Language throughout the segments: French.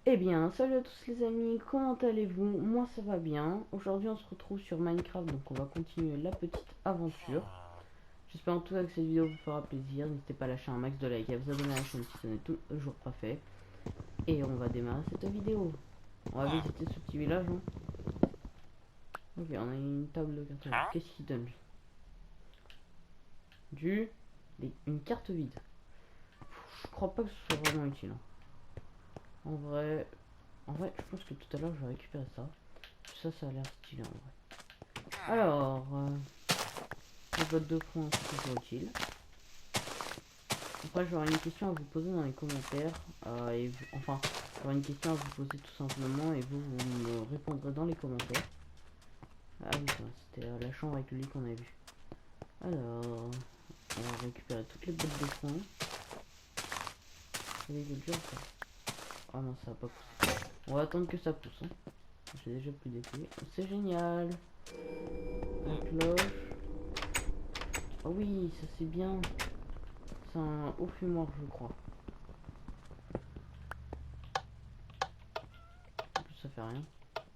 Eh bien, salut à tous les amis, comment allez-vous? Moi ça va bien. Aujourd'hui on se retrouve sur Minecraft, donc on va continuer la petite aventure. J'espère en tout cas que cette vidéo vous fera plaisir. N'hésitez pas à lâcher un max de likes, à vous abonner à la chaîne si ce n'est toujours pas fait. Et on va démarrer cette vidéo. On va visiter ce petit village. Hein. Ok, on a une table de cartes. Qu'est-ce qu'il donne lui? Une carte vide. Je crois pas que ce soit vraiment utile. Hein. En vrai, je pense que tout à l'heure je vais récupérer ça. Ça a l'air stylé en vrai. Alors, les bottes de foin, c'est toujours utile. Après, j'aurai une question à vous poser dans les commentaires. Enfin, j'aurai une question à vous poser tout simplement et vous me répondrez dans les commentaires. Ah oui, c'était la chambre avec le lit qu'on avait vu. Alors, on va récupérer toutes les bottes de foin. C'est dur ça. Ah non, ça va pas pousser. On va attendre que ça pousse. Hein. J'ai déjà plus d'épée. C'est génial. La cloche. Ah oui, ça c'est bien. C'est un haut fumoir, je crois. En plus, ça fait rien.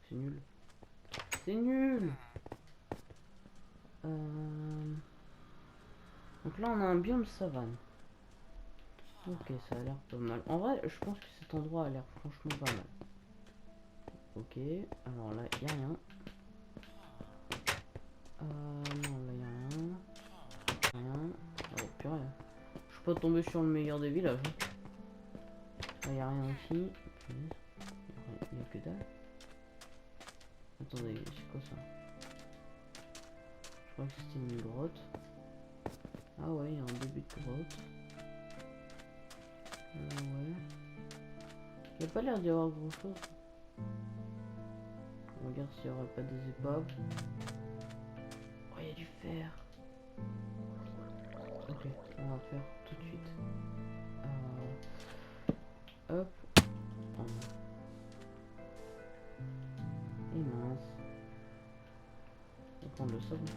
C'est nul. C'est nul. Donc là, on a un biome savane. Ok, ça a l'air pas mal. En vrai, je pense que cet endroit a l'air franchement pas mal. Ok, alors là, il n'y a rien. Non, là, il n'y a rien. Rien. Oh, purée. Je suis pas tombé sur le meilleur des villages. Hein. Là, il n'y a rien aussi. Il n'y a que dalle. Attendez, c'est quoi ça? Je crois que c'était une grotte. Ah ouais, il y a un début de grotte. Ouais. Il n'y a pas l'air d'y avoir grand chose. On regarde s'il n'y aurait pas des épaves. Oh, il y a du fer. Ok, on va faire tout de suite. Hop. Oh. Et mince. On va prendre le savon.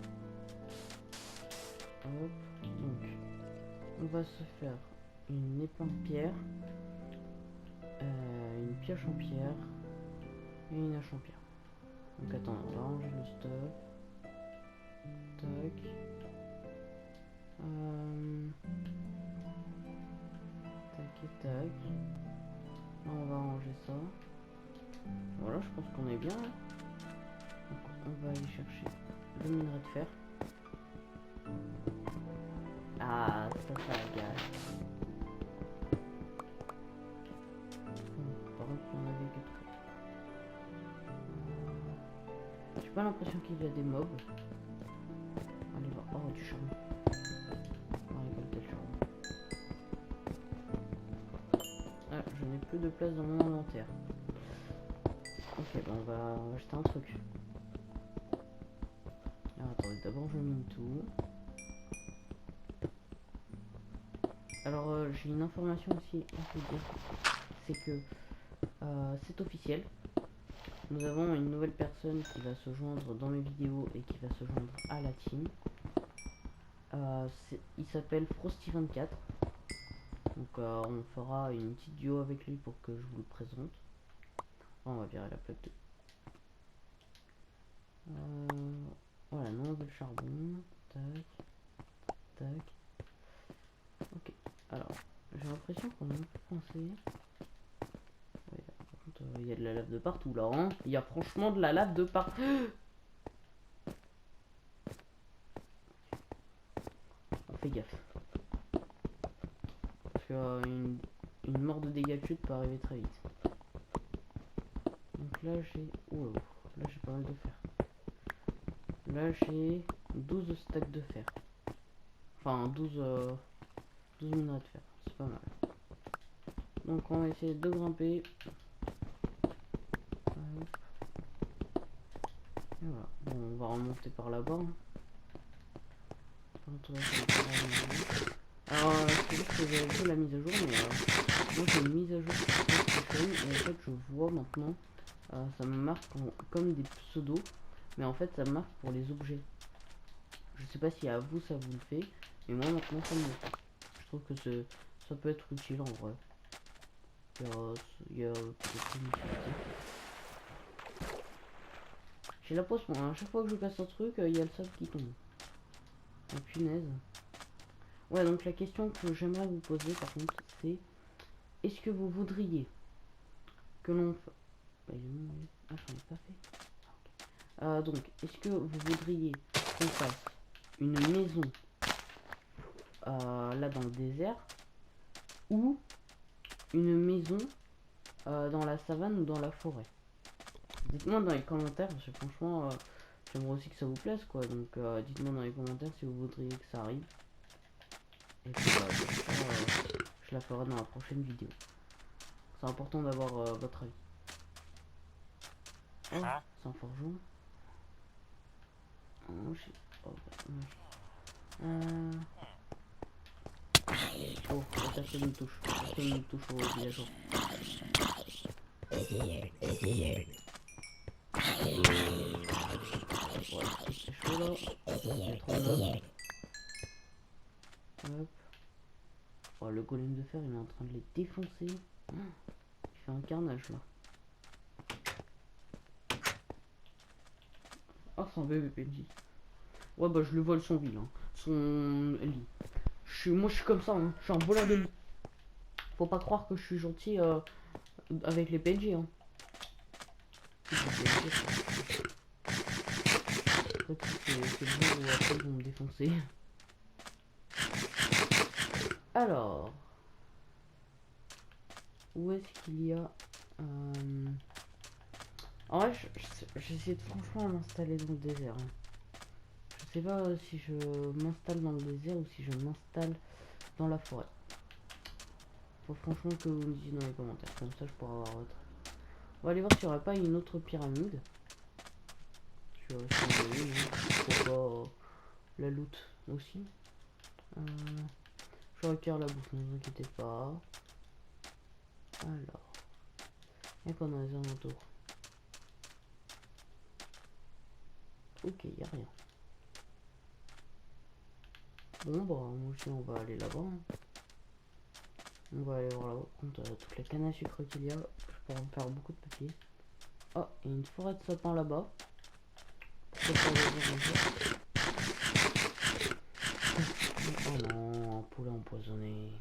Hop. Donc, on va se faire une épingle pierre, une pioche en pierre et une hache en pierre. Donc attends, on va ranger le stuff. Tac. Tac et tac. Là on va ranger ça. Voilà, je pense qu'on est bien. Là. Donc, on va aller chercher le minerai de fer. Ah, ça gâche. Par contre, il n'y en avait que 3. J'ai pas l'impression qu'il y a des mobs. Allez, va. Oh, du charbon. On va récolter le charbon. Ah, je n'ai plus de place dans mon inventaire. Ok, bon, on va acheter un truc. Alors, attendez, d'abord je mine tout. Alors, j'ai une information aussi à vous dire. C'est que c'est officiel. Nous avons une nouvelle personne qui va se joindre dans mes vidéos et qui va se joindre à la team. Il s'appelle Frosty24. Donc on fera une petite duo avec lui pour que je vous le présente. On va virer la plaque de... voilà, non, on veut le charbon. Tac. Tac. Ok. Alors, j'ai l'impression qu'on a un peu pensé. Ouais, par contre, il y a de la lave de partout là. Hein. Il y a franchement de la lave de partout. On fait gaffe. Parce que une mort de dégâts de chute peut arriver très vite. Donc là j'ai... Oh, là j'ai pas mal de fer. Là j'ai 12 stacks de fer. Enfin 12 minerais de fer. C'est pas mal. Donc on va essayer de grimper. Et voilà. Bon, on va remonter par là-bas. Alors c'est juste que j'ai vu la mise à jour, mais moi j'ai une mise à jour sur PlayStation et en fait je vois maintenant ça me marque comme des pseudos, mais en fait ça me marque pour les objets. Je sais pas si à vous ça vous le fait, mais moi maintenant ça me le fait. Je trouve que ça peut être utile en vrai. Il y a peut-être une utilité. J'ai la poisse, moi. À chaque fois que je casse un truc, il y a le sable qui tombe. Oh punaise. Ouais, donc la question que j'aimerais vous poser par contre, c'est est-ce que vous voudriez que l'on... Bah, ah, j'en ai pas fait. Donc, est-ce que vous voudriez qu'on fasse une maison là dans le désert ou une maison dans la savane ou dans la forêt? Dites-moi dans les commentaires, parce que franchement, j'aimerais aussi que ça vous plaise, quoi. Donc, dites-moi dans les commentaires si vous voudriez que ça arrive. Et puis, je la ferai dans la prochaine vidéo. C'est important d'avoir votre avis. Oh, c'est un forgeron. Oh, oh, personne ne touche. Personne ne touche aux villageois. Ouais, c'est chaud là. Hop. Oh, le golem de fer, il est en train de les défoncer. Oh, il fait un carnage là. Oh, c'est un bébé PNJ. Ouais, bah je le vole son ville, hein. Son lit. Moi je suis comme ça, hein. Je suis un voleur de lit. Faut pas croire que je suis gentil avec les PNJ, hein. C'est le jour où après ils vont me défoncer. Alors, où est-ce qu'il y a en vrai, j'essaie de franchement m'installer dans le désert, hein. Je sais pas si je m'installe dans le désert ou si je m'installe dans la forêt. Faut franchement que vous me disiez dans les commentaires, comme ça je pourrai avoir votre. On va aller voir s'il n'y aurait pas une autre pyramide. Pourquoi pas la loot aussi. Je requiers la bouffe, ne vous inquiétez pas. Alors, il y a quoi dans les alentours? Ok, il n'y a rien. Bon bah moi aussi on va aller là-bas, hein. On va aller voir là-bas. Contre toute la canne à sucre qu'il y a, je pourrais en faire beaucoup de papier. Oh, il y a une forêt de sapins là-bas. Oh non, un poulet empoisonné.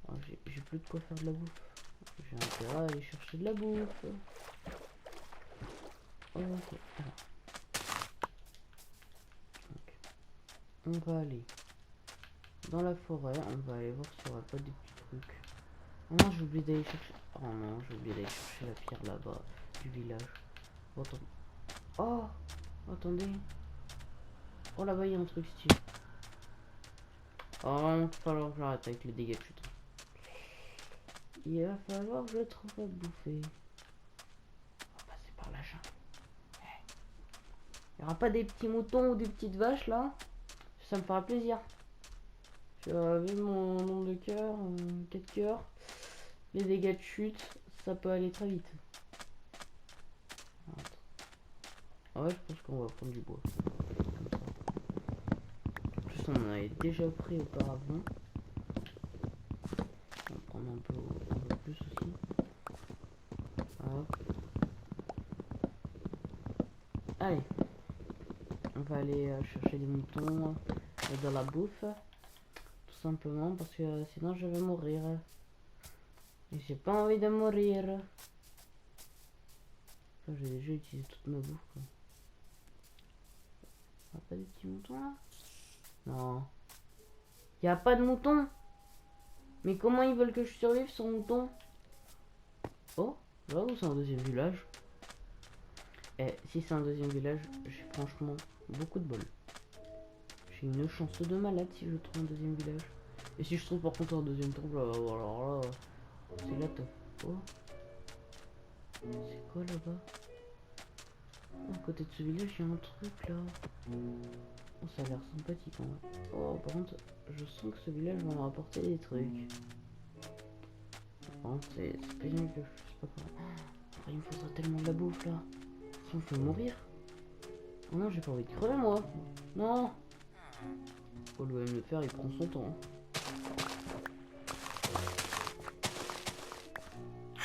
Oh, j'ai plus de quoi faire de la bouffe. J'ai intérêt à aller chercher de la bouffe. Ok, alors. Donc, on va aller dans la forêt, on va aller voir s'il n'y aura pas des petits trucs. Oh non, j'ai oublié d'aller chercher. Oh non, j'ai oublié d'aller chercher la pierre là-bas du village. Oh, attendez. Oh, attendez. Oh là-bas, il y a un truc stylé. Oh, il va falloir que j'arrête avec les dégâts de chute. Il va falloir que je trouve à bouffer. On va passer par la jungle. Il n'y aura pas des petits moutons ou des petites vaches là? Ça me fera plaisir. Vu mon nombre de cœurs, 4 cœurs, les dégâts de chute, ça peut aller très vite. Ah ouais, je pense qu'on va prendre du bois. En plus, on en avait déjà pris auparavant. On va prendre un peu plus aussi. Hop. Allez. On va aller chercher des moutons et de la bouffe. Tout simplement parce que sinon je vais mourir. Et j'ai pas envie de mourir. J'ai déjà utilisé toute ma bouffe, quoi. Y'a pas des petits moutons là? Non. Y'a pas de moutons? Mais comment ils veulent que je survive sans moutons? Oh, là où c'est un deuxième village? Eh, si c'est un deuxième village, j'ai franchement beaucoup de bol. J'ai une chance de malade si je trouve un deuxième village. Et si je trouve par contre un deuxième temple, alors là, c'est la top. Oh. C'est quoi là-bas? À côté de ce village, il y a un truc là. Oh, ça a l'air sympathique en vrai. Oh, par contre, je sens que ce village va me rapporter des trucs. Par contre, c'est pas bien que je sais pas quoi. Oh, il me faudra tellement de la bouffe là. Sinon, je vais mourir. Oh non, j'ai pas envie de crever moi. Non. Oh, le M de fer, il prend son temps.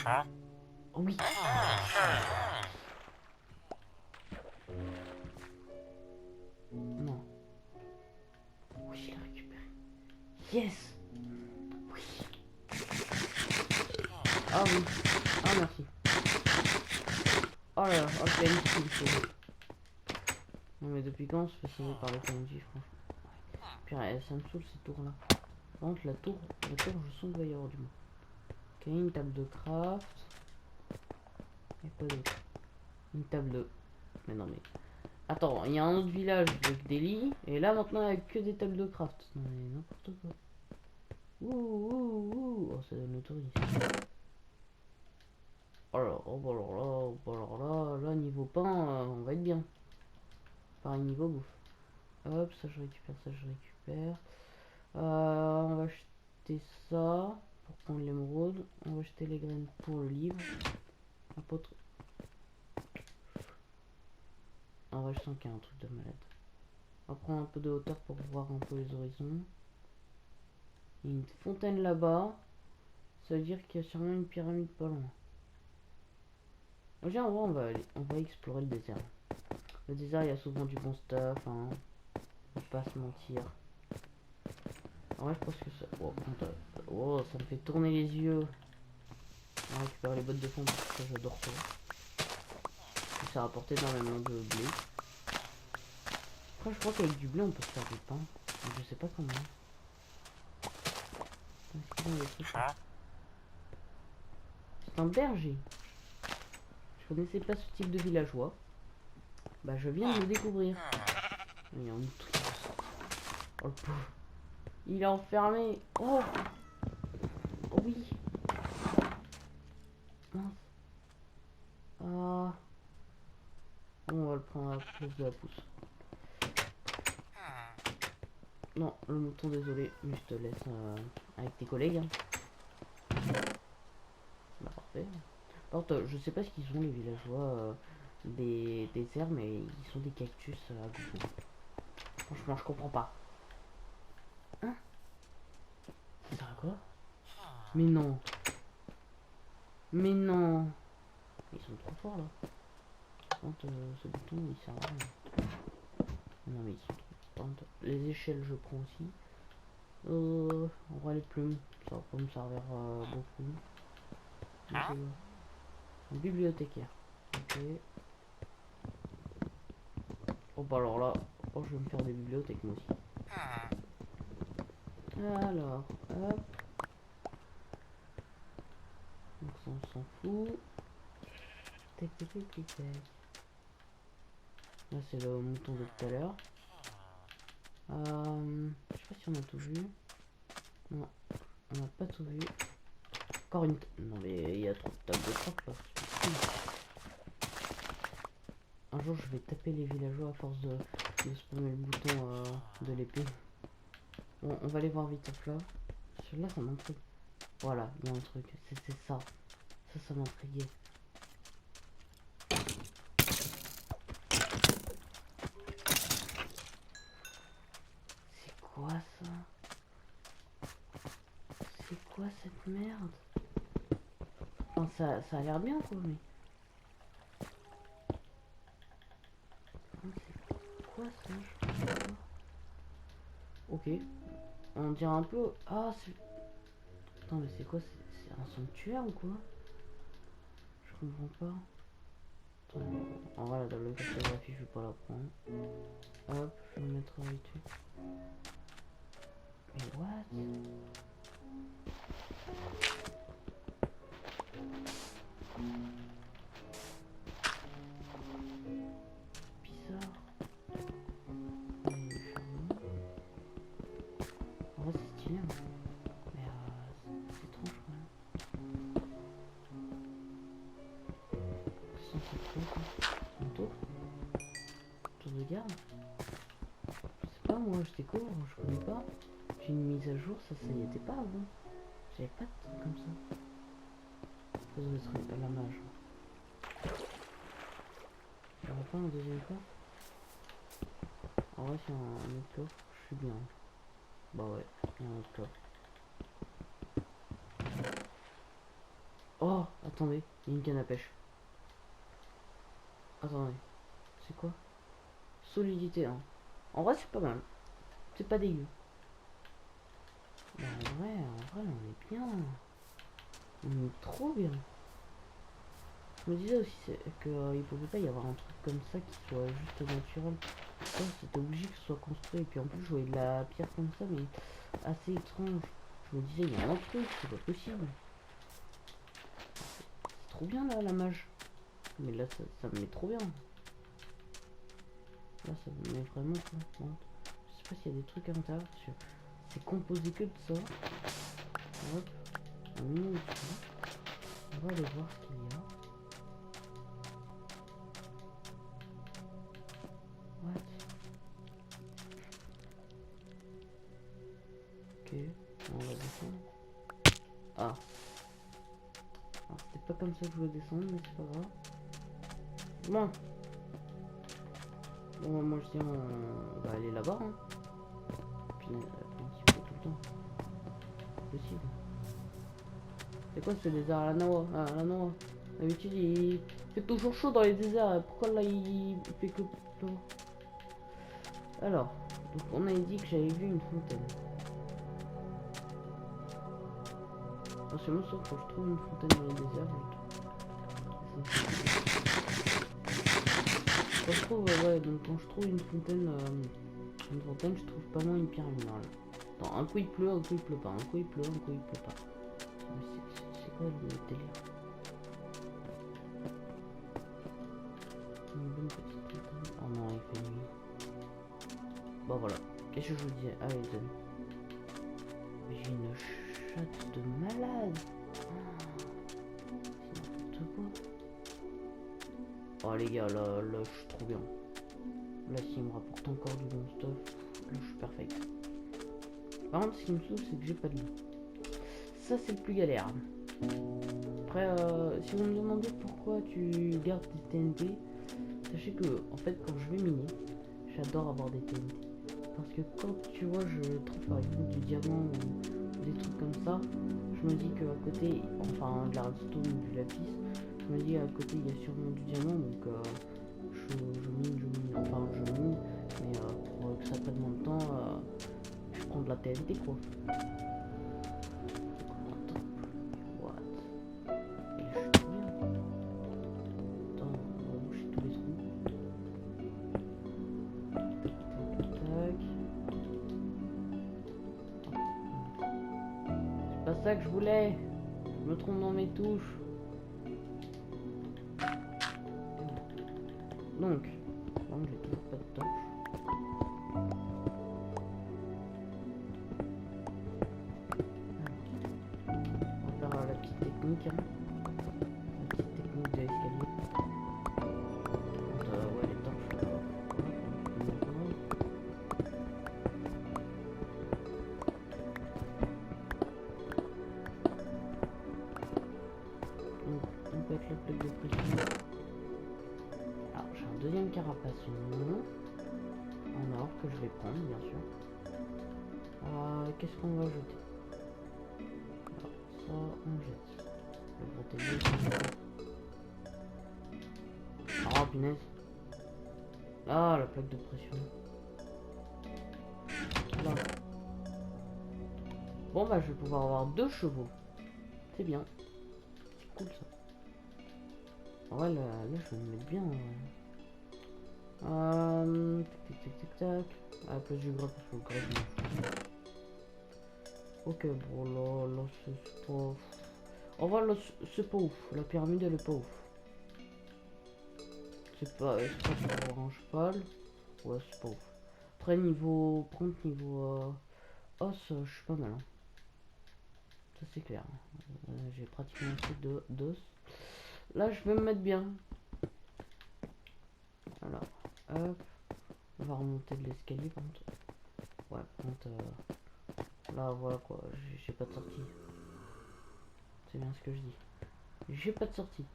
Oh oui. Non. Oui, je l'ai récupéré. Yes. Oui. Ah oui. Ah merci. Oh là là, oh, je l'ai mis. Non mais depuis quand on se fait sauver par le PNJ, franchement. Puis ça me saoule ces tours là. Par contre la tour je sens qu'il va y avoir du monde. Ok, une table de craft. Et quoi d'autre? Une table de... Mais non mais... Attends, il y a un autre village avec des lits. Et là maintenant il n'y a que des tables de craft. Non mais n'importe quoi. Ouh. Oh ça donne l'autorise. Oh là, oh bah alors là, oh bah alors là, niveau pain, on va être bien. Pareil niveau bouffe. Hop, ça je récupère, ça je récupère. On va acheter ça pour prendre l'émeraude. On va acheter les graines pour le livre. En vrai, je sens qu'il y a un truc de malade. On va prendre un peu de hauteur pour voir un peu les horizons. Il y a une fontaine là-bas. Ça veut dire qu'il y a sûrement une pyramide pas loin. En vrai, on va explorer le désert. Le désert, il y a souvent du bon stuff, hein. On va pas se mentir. En vrai, je pense que ça... Oh, ça me fait tourner les yeux. On va récupérer les bottes de fond parce que j'adore ça. Et ça rapporte énormément de blé. Après, je crois qu'avec du blé, on peut se faire du pain. Mais je sais pas comment. Est-ce qu'ils ont des trucs là? C'est un berger. Je connaissais pas ce type de villageois. Bah, je viens de le découvrir. Il y a un autre truc. Oh, le pauvre. Il est enfermé. Oh, oh oui. Mince. Ah. On va le prendre à la place de la pousse. Non, le mouton, désolé, mais je te laisse avec tes collègues. Hein. Bah, parfait. Par contre, je sais pas ce qu'ils ont les villageois des déserts, mais ils sont des cactus à goût. Franchement, je comprends pas. Hein? Ça sert à quoi? Mais non. Mais non. Ils sont trop forts là. Par contre, ce bouton il sert à rien. Non mais ils sont trop. Par contre, les échelles je prends aussi. On va les plumes. Ça va pas me servir beaucoup. Un bibliothécaire. Ok. Oh bah alors là, oh, je vais me faire des bibliothèques moi aussi. Alors, hop. Donc ça on s'en fout. Tac tac tac tac tac. Là c'est le mouton de tout à l'heure. Je sais pas si on a tout vu. Non, on n'a pas tout vu. Encore une... Non mais il y a trop de tables de frappe là. Un jour je vais taper les villageois à force de spammer le bouton de l'épée. Bon, on va aller voir vite hop là. Celui-là ça m'intrigue. Voilà, il y a un truc. C'est ça. Ça m'intriguait. C'est quoi ça? C'est quoi cette merde? Enfin, ça a l'air bien quoi, mais... C'est quoi ça? Je sais pas. Ok. On dirait un peu... Ah, c'est... Attends, mais c'est quoi? C'est un sanctuaire ou quoi? Je comprends pas. Attends, en vrai, la table de cartographie, je vais pas la prendre. Hop, je vais me mettre en dessus. Mais what? Bizarre. En vrai, c'est stylé. Hein. Mais c'est étrange quand même. C'est quoi ça? Un tour? Tour de garde? Je sais pas, moi je découvre, je connais pas. J'ai une mise à jour, ça y était pas avant. J'avais pas de truc comme ça. Ça doit être la mage. Il y aura pas un deuxième coffre? En vrai, s'il y a un autre coffre, je suis bien. Bah ouais, il y a un autre coffre. Oh, Attendez, il y a une canne à pêche. Attendez, c'est quoi? Solidité 1. En vrai, c'est pas mal. C'est pas dégueu. Bah, en vrai, on est bien. On est trop bien. Je me disais aussi qu'il pouvait pas y avoir un truc comme ça qui soit juste naturel. C'était obligé que ce soit construit. Et puis en plus, je voyais de la pierre comme ça, mais assez étrange. Je me disais, il y a un truc, c'est pas possible. C'est trop bien là, la mage. Mais là, ça me met trop bien. Là, ça me met vraiment complètement. Je sais pas s'il y a des trucs à l'intérieur. Parce que c'est composé que de ça. Hop. On va aller voir ce qu'il y a. What? Ok, on va descendre. Ah. Alors c'était pas comme ça que je voulais descendre, mais c'est pas grave. Bon. Bon, moi je dis on va aller là-bas. Hein. Puis un petit peu tout le temps. C'est possible. C'est quoi ce désert à la Noah? Ah, la Noah. D'habitude il fait toujours chaud dans les déserts. Pourquoi là il fait que... Alors, donc on a dit que j'avais vu une fontaine. Forcément, sauf que je trouve une fontaine dans les déserts. Quand je trouve, ouais, donc quand je trouve une fontaine, je trouve pas moins une pierre minérale. Attends, un coup il pleut, un coup il pleut pas, un coup il pleut, un coup il pleut pas. C'est quoi le délire? Une bonne petite fontaine. Oh non, il fait nuit. Bon voilà. Qu'est-ce que je vous disais? Ah, les zones. J'ai une chatte de malade. C'est n'importe quoi. Oh les gars, là, je suis trop bien. Là, s'il me rapporte encore du bon stuff, là, je suis perfect. Par contre, ce qui me saoule, c'est que j'ai pas de lit. Ça, c'est le plus galère. Après, si vous me demandez pourquoi tu gardes des TNT, sachez que, en fait, quand je vais miner, j'adore avoir des TNT. Parce que quand, tu vois, je trouve par exemple du diamant ou des trucs comme ça, je me dis qu'à côté, enfin, de la redstone ou du lapis, je me dis à côté, il y a sûrement du diamant, donc je mine, enfin, je mine, mais pour que ça prenne moins de temps, je prends de la TNT, quoi. C'est ça que je voulais. Je me trompe dans mes touches. Donc, bon, j'ai toujours pas de torche. On va faire la petite technique. Hein. La petite technique de l'escalier. Ouais, les torches. On peut être la plaque de pression. Alors, j'ai un deuxième carapace en or que je vais prendre, bien sûr. Qu'est-ce qu'on va jeter? Alors, ça, on jette. Le gros oh, punaise. Ah, la plaque de pression. Là. Bon, bah, je vais pouvoir avoir 2 chevaux. C'est bien. C'est cool, ça. Ouais, là, je vais me mettre bien. Tac, tac, tac, tac. À la place du gras, parce que le gras, ok, bon, là, c'est pas... On va là, c'est pas ouf. La pyramide, elle est pas ouf. C'est pas pour un cheval. Ouais, c'est pas ouf. Après, niveau... Contre, niveau... os, je suis pas mal. Hein. Ça, c'est clair. J'ai pratiquement assez d'os. Là, je vais me mettre bien. Alors, hop. On va remonter de l'escalier, par contre. Ouais, par contre... là, voilà, quoi. J'ai pas de sortie. C'est bien ce que je dis. J'ai pas de sortie.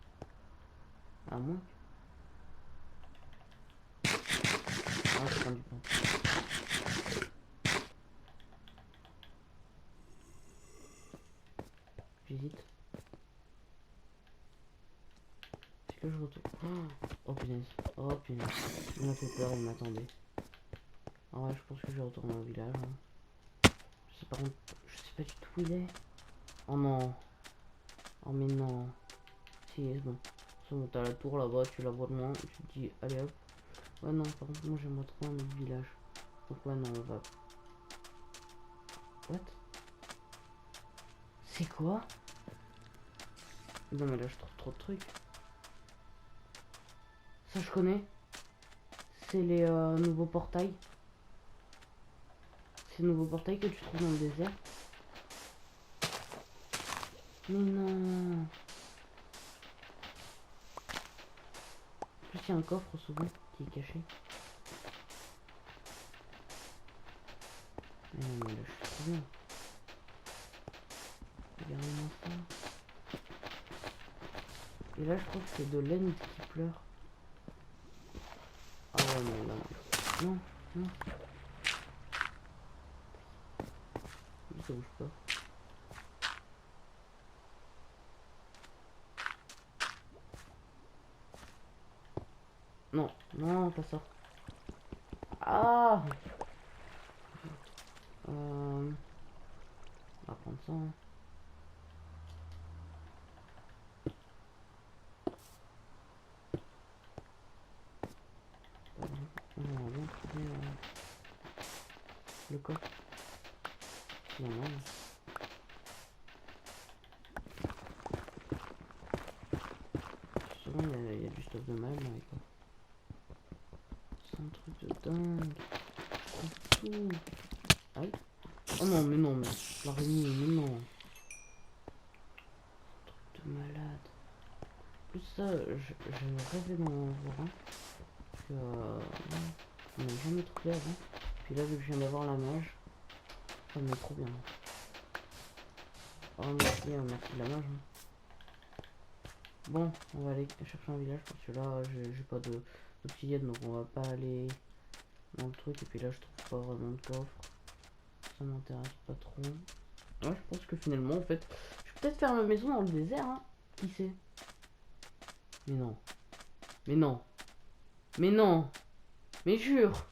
À moins. Ah, je prends du pain. J'hésite. que je retourne? Oh punaise. Oh punaise. Il m'a fait peur, il m'attendait. Ah ouais, je pense que je vais retourner au village. Hein. Je sais pas, je sais pas du tout où il est. Oh non. Oh mais non. Si, c'est bon. C'est bon, t'as la tour là-bas, tu la vois de loin. Tu te dis, allez hop. Ouais non, par contre, moi j'aimerais trop un autre village. Donc ouais, non, on va... What? C'est quoi? Non mais là je trouve trop de trucs. Ça je connais. C'est les nouveaux portails. C'est les nouveaux portails que tu trouves dans le désert. Mais non. En plus il y a un coffre souvent qui est caché. Mais non mais là je suis trop bien. Regardez-moi ça. Et là je crois que c'est de laine qui pleure. Ah ouais mais là non. Non. Ça bouge pas. Non, non, pas ça. Ah, on va prendre ça. Hein. On va bien trouver le coffre. Non, non. Souvent il y a du stuff de mal dans les coffres. C'est un truc de dingue. Tout. Aïe. Oh non, mais non, mais l'araignée, mais non. Truc de malade. Plus ça, je rêvais d'en voir un. Parce que on n'a jamais trouvé avant. Puis là, vu que je viens d'avoir la mage, ça me met trop bien. Oh merci, merci de la mage. Hein. Bon, on va aller chercher un village parce que là, j'ai pas d'obsidienne, donc on va pas aller dans le truc. Et puis là, je trouve pas vraiment de coffre. Ça m'intéresse pas trop. Ouais, je pense que finalement, en fait, je vais peut-être faire ma maison dans le désert, hein. Qui sait? Mais non. Mais non. Mais non. Mais jure.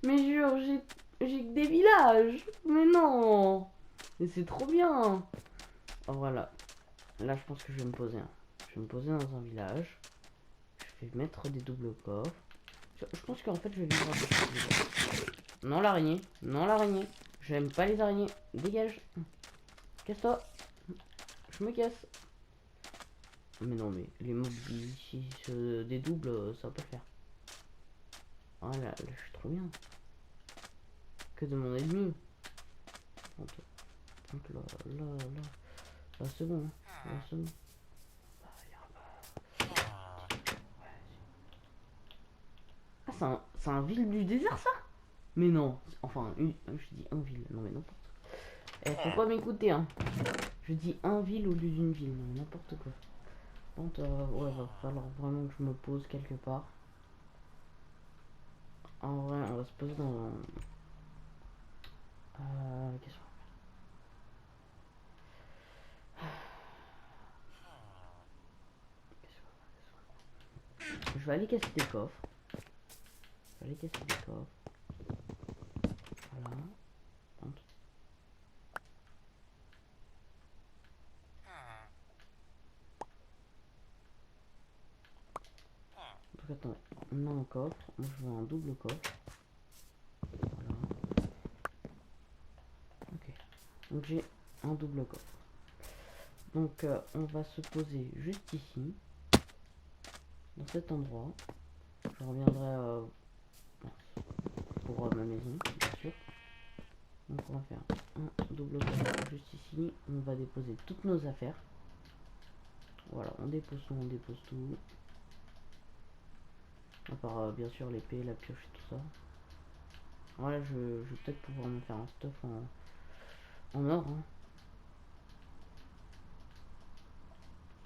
Mais jure, j'ai que des villages. Mais non. Mais c'est trop bien. Oh, voilà. Là, je pense que je vais me poser. Hein. Je vais me poser dans un village. Je vais mettre des doubles coffres. Je pense qu'en fait, je vais vivre un peu. Non, l'araignée. Non, l'araignée. J'aime pas les araignées. Dégage. Casse-toi. Je me casse. Mais non, mais les mobs ici se dédoublent, ça va pas le faire. Ah là, là, je suis trop bien. Que demander de mieux? Donc là, c'est bon. Là, c'est bon. Ah, c'est un ville du désert, ça? Mais non. Enfin, je dis un ville. Non, mais n'importe quoi. Eh, faut pas m'écouter, hein. Je dis un ville au lieu d'une ville. Non, n'importe quoi. Bon, ouais, va falloir vraiment que je me pose quelque part. En vrai, on va se poser dans... qu'est-ce qu'on Je vais aller casser des coffres. Je vais aller casser des coffres. Voilà. Donc attends, on a un coffre. Moi je veux un double coffre. Voilà. Ok. Donc j'ai un double coffre. Donc on va se poser juste ici. Dans cet endroit. Je reviendrai pour ma maison, bien sûr. Donc on va faire un double coffre juste ici. On va déposer toutes nos affaires. Voilà, on dépose tout. À part bien sûr l'épée, la pioche et tout ça. Voilà, je vais peut-être pouvoir me faire un stuff en or. Hein.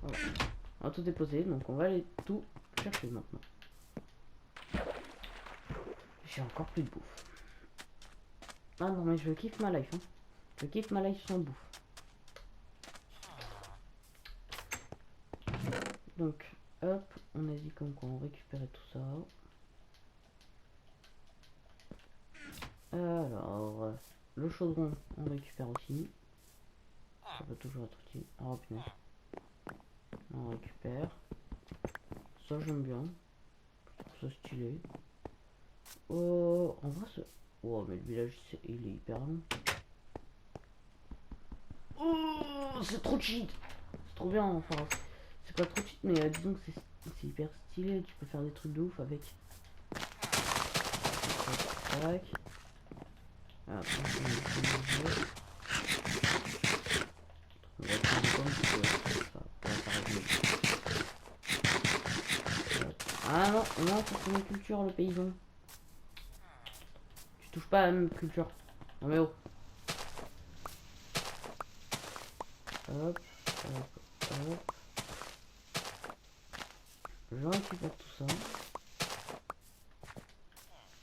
Voilà. On va tout déposer, donc on va aller tout chercher maintenant. J'ai encore plus de bouffe. Ah non mais je kiffe ma life. Hein. Je kiffe ma life sans bouffe. Donc Hop, on a dit comme quoi on récupérait tout ça. Alors, le chaudron, on récupère aussi. Ça peut toujours être utile. Ah, punaise. On récupère. Ça, j'aime bien. Ça, stylé. Oh, en vrai, c'est... Oh, mais le village, il est hyper long. Oh, c'est trop cheat. C'est trop bien, enfin... C'est pas trop cheat, mais disons que c'est hyper stylé. Tu peux faire des trucs de ouf avec. Tac. Ah, ah non, non, c'est une culture, le paysan. Tu touches pas à la même culture. Non mais oh. Hop, hop, hop. Je récupère tout ça.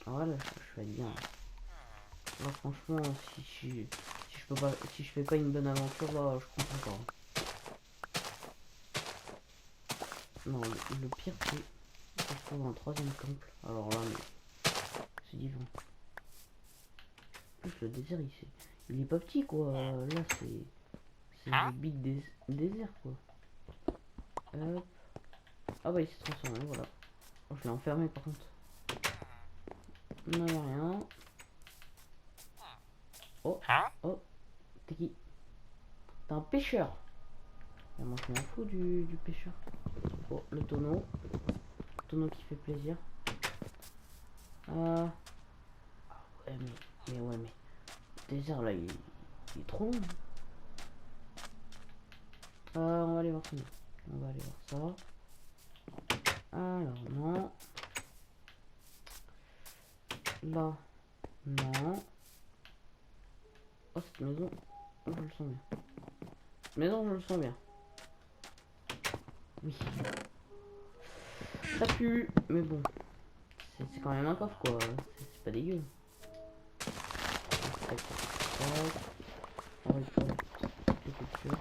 Voilà, je fais bien. Là, franchement, si je peux pas, si je fais pas une bonne aventure, là, je comprends pas. Non, le pire c'est que je trouve un troisième temple. Alors là, mais c'est divin. En plus, le désert, il est pas petit quoi. Là, c'est le big désert quoi. Hop. Ah bah il s'est transformé, voilà. Oh, je l'ai enfermé par contre. Non, y'a rien. Oh, oh, t'es qui? T'es un pêcheur. Et moi je m'en fous du pêcheur. Oh, le tonneau. Le tonneau qui fait plaisir. Ah ouais, mais ouais, mais le désert là, il est trop long. On va aller voir ça. On va aller voir ça. Alors, non. Là, non. Oh, cette maison, oh, je le sens bien. Cette maison, je le sens bien. Oui. Ça pue, mais bon. C'est quand même un coffre, quoi. C'est pas dégueu. On récupère toutes les cultures.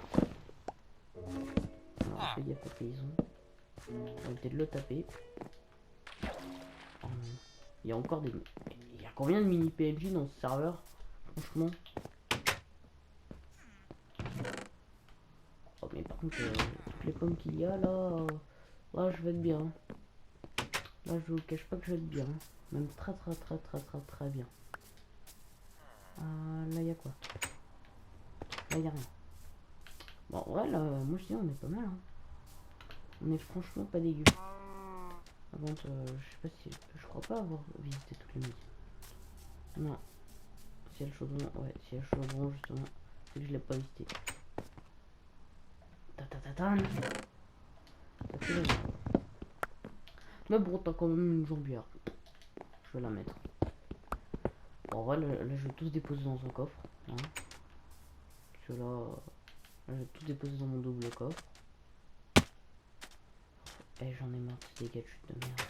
Alors, fais gaffe aux paysans. On va éviter de le taper. Oh, il y a encore des... Il y a combien de mini PNJ dans ce serveur? Franchement. Oh, mais par contre, toutes les pommes qu'il y a là... Là, je vais être bien. Là, je vous cache pas que je vais être bien. Même très bien. Là, il y a quoi? Là, il y a rien. Bon, ouais, là, moi je dis, on est pas mal. Hein. On est franchement pas dégueu. Avant, je sais pas si. Je crois pas avoir visité toutes les maisons. Non. Si elle chaudron, ouais, si elle chaudron, justement, c'est que je l'ai pas visité. Mais bon, t'as quand même une jambière. Je vais la mettre. Bon, en vrai, là, je vais tous déposer dans un coffre. Hein. Parce que là, je vais tout déposer dans mon double coffre. Et j'en ai marre de ces dégâts de chute de merde.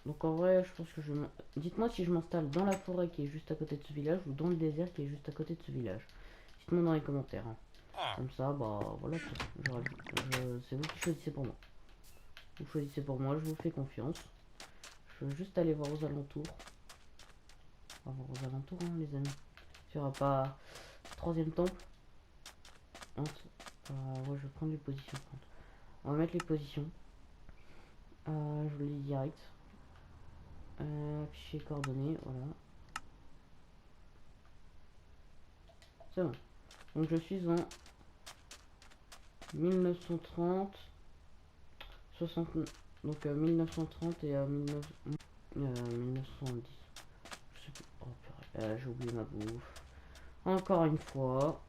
Donc en vrai, je pense que je... Dites-moi si je m'installe dans la forêt qui est juste à côté de ce village ou dans le désert qui est juste à côté de ce village. Dites-moi dans les commentaires. Hein. Comme ça, bah voilà, c'est vous qui choisissez pour moi. Vous choisissez pour moi, je vous fais confiance. Je veux juste aller voir aux alentours. On va voir aux alentours, hein, les amis. Il n'y aura pas troisième temple. Ouais, je vais prendre les positions. On va mettre les positions. Je vous le dis direct. Fichier coordonnées, voilà. C'est bon. Donc je suis en 1930, 60, donc 1930 et 1910. Je sais plus. Oh purée, j'ai oublié ma bouffe. Encore une fois.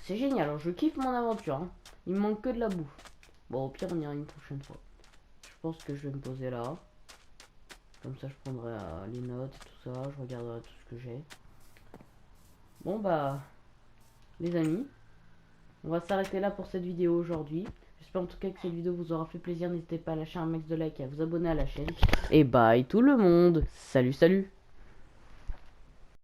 C'est génial, alors je kiffe mon aventure. Hein. Il me manque que de la bouffe. Bon, au pire, on ira une prochaine fois. Je pense que je vais me poser là. Comme ça, je prendrai les notes et tout ça. Je regarderai tout ce que j'ai. Bon, bah, les amis, on va s'arrêter là pour cette vidéo aujourd'hui. J'espère en tout cas que cette vidéo vous aura fait plaisir. N'hésitez pas à lâcher un max de like et à vous abonner à la chaîne. Et bye tout le monde. Salut, salut.